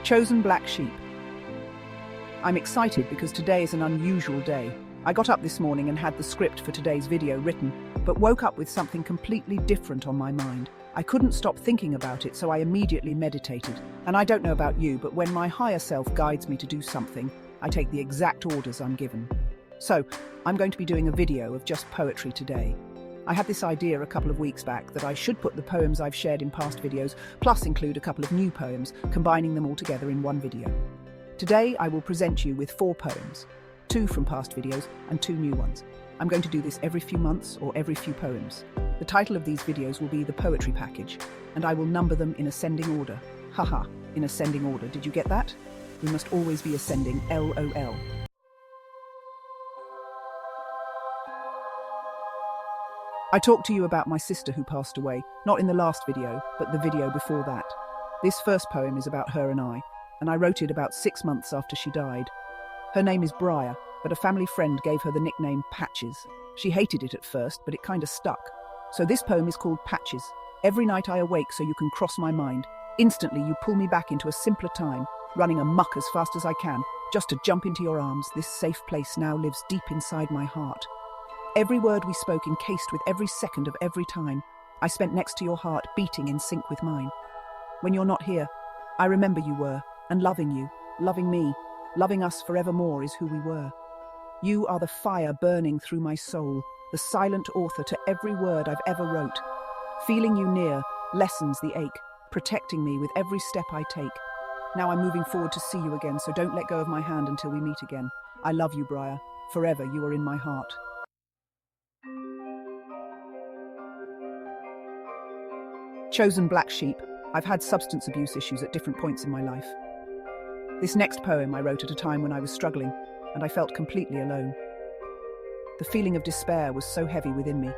Chosen Black Sheep. I'm excited because today is an unusual day. I got up this morning and had the script for today's video written, but woke up with something completely different on my mind. I couldn't stop thinking about it, so I immediately meditated. And I don't know about you, but when my higher self guides me to do something, I take the exact orders I'm given. So, I'm going to be doing a video of just poetry today. I had this idea a couple of weeks back that I should put the poems I've shared in past videos, plus include a couple of new poems, combining them all together in one video. Today, I will present you with 4 poems, 2 from past videos and 2 new ones. I'm going to do this every few months or every few poems. The title of these videos will be The Poetry Package, and I will number them in ascending order. Haha, in ascending order, did you get that? We must always be ascending, LOL. I talked to you about my sister who passed away, not in the last video, but the video before that. This first poem is about her and I wrote it about 6 months after she died. Her name is Briar, but a family friend gave her the nickname Patches. She hated it at first, but it kinda stuck. So this poem is called Patches. Every night I awake so you can cross my mind. Instantly you pull me back into a simpler time, running amok as fast as I can, just to jump into your arms. This safe place now lives deep inside my heart. Every word we spoke encased with every second of every time I spent next to your heart, beating in sync with mine. When you're not here, I remember you were, and loving you, loving me, loving us forevermore is who we were. You are the fire burning through my soul, the silent author to every word I've ever wrote. Feeling you near lessens the ache, protecting me with every step I take. Now I'm moving forward to see you again, so don't let go of my hand until we meet again. I love you, Briar. Forever you are in my heart. Chosen Black Sheep. I've had substance abuse issues at different points in my life. This next poem I wrote at a time when I was struggling, and I felt completely alone. The feeling of despair was so heavy within me.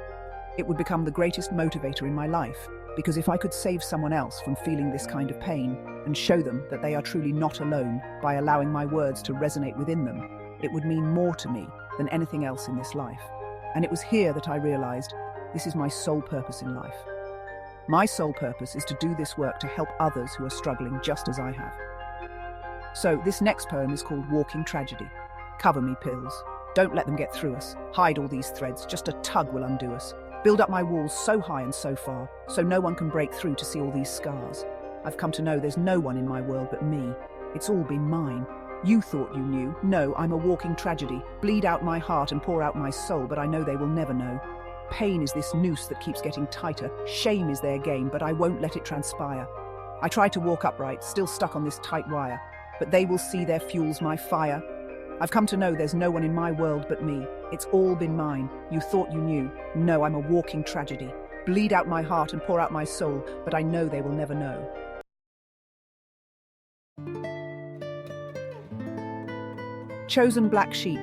It would become the greatest motivator in my life, because if I could save someone else from feeling this kind of pain and show them that they are truly not alone by allowing my words to resonate within them, it would mean more to me than anything else in this life. And it was here that I realized this is my sole purpose in life. My sole purpose is to do this work to help others who are struggling just as I have. So this next poem is called Walking Tragedy. Cover me, pills. Don't let them get through us. Hide all these threads, just a tug will undo us. Build up my walls so high and so far, so no one can break through to see all these scars. I've come to know there's no one in my world but me. It's all been mine. You thought you knew. No, I'm a walking tragedy. Bleed out my heart and pour out my soul, but I know they will never know. Pain is this noose that keeps getting tighter. Shame is their game, but I won't let it transpire. I try to walk upright, still stuck on this tight wire, but they will see their fuels my fire. I've come to know there's no one in my world but me. It's all been mine. You thought you knew. No, I'm a walking tragedy. Bleed out my heart and pour out my soul, but I know they will never know. Chosen Black Sheep.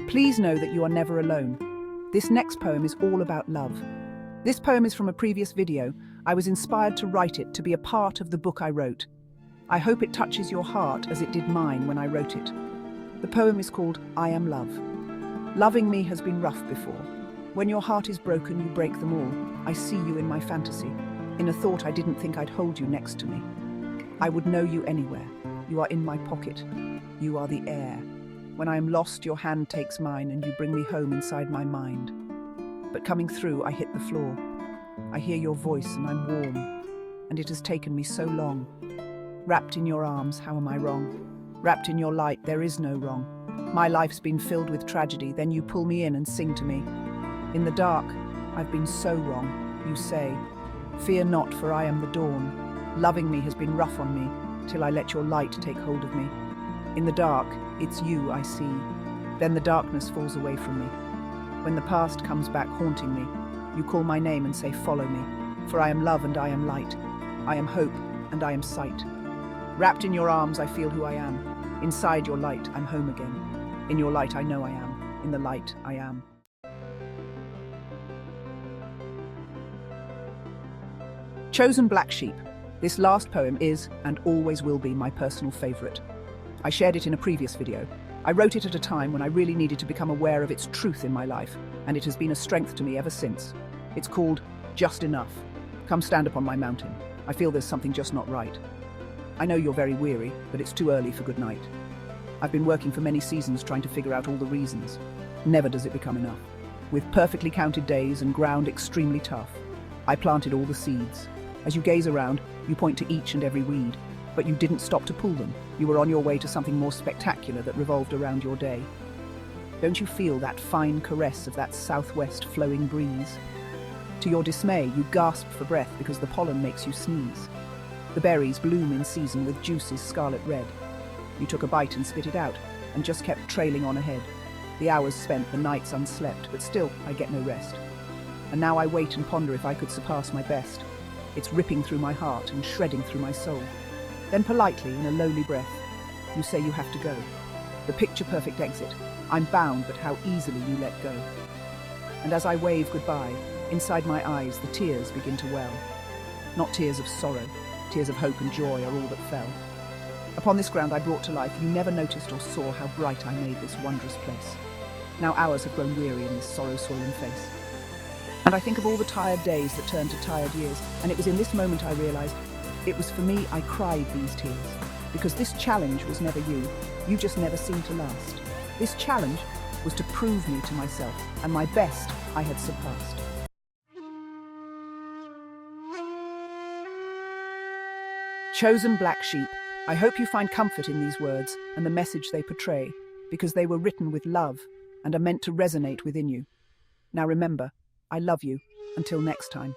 Please know that you are never alone. This next poem is all about love. This poem is from a previous video. I was inspired to write it to be a part of the book I wrote. I hope it touches your heart as it did mine when I wrote it. The poem is called I Am Love. Loving me has been rough before. When your heart is broken, you break them all. I see you in my fantasy. In a thought I didn't think I'd hold you next to me. I would know you anywhere. You are in my pocket. You are the air. When I am lost, your hand takes mine and you bring me home inside my mind. But coming through, I hit the floor. I hear your voice and I'm warm. And it has taken me so long. Wrapped in your arms, how am I wrong? Wrapped in your light, there is no wrong. My life's been filled with tragedy, then you pull me in and sing to me. In the dark, I've been so wrong, you say. Fear not, for I am the dawn. Loving me has been rough on me, till I let your light take hold of me. In the dark, it's you I see. Then the darkness falls away from me. When the past comes back haunting me, you call my name and say, follow me. For I am love and I am light. I am hope and I am sight. Wrapped in your arms, I feel who I am. Inside your light, I'm home again. In your light, I know I am. In the light, I am. Chosen Black Sheep. This last poem is, and always will be, my personal favorite. I shared it in a previous video. I wrote it at a time when I really needed to become aware of its truth in my life, and it has been a strength to me ever since. It's called Just Enough. Come stand upon my mountain. I feel there's something just not right. I know you're very weary, but it's too early for good night. I've been working for many seasons trying to figure out all the reasons. Never does it become enough. With perfectly counted days and ground extremely tough, I planted all the seeds. As you gaze around, you point to each and every weed, but you didn't stop to pull them. You were on your way to something more spectacular that revolved around your day. Don't you feel that fine caress of that southwest flowing breeze? To your dismay, you gasp for breath because the pollen makes you sneeze. The berries bloom in season with juices scarlet red. You took a bite and spit it out, and just kept trailing on ahead. The hours spent, the nights unslept, but still I get no rest. And now I wait and ponder if I could surpass my best. It's ripping through my heart and shredding through my soul. Then politely, in a lowly breath, you say you have to go. The picture-perfect exit. I'm bound, but how easily you let go. And as I wave goodbye, inside my eyes the tears begin to well. Not tears of sorrow, tears of hope and joy are all that fell. Upon this ground I brought to life, you never noticed or saw how bright I made this wondrous place. Now hours have grown weary in this sorrow-swollen face. And I think of all the tired days that turned to tired years, and it was in this moment I realized it was for me I cried these tears. Because this challenge was never you. You just never seemed to last. This challenge was to prove me to myself, and my best I had surpassed. Chosen black sheep, I hope you find comfort in these words and the message they portray, because they were written with love and are meant to resonate within you. Now remember, I love you. Until next time.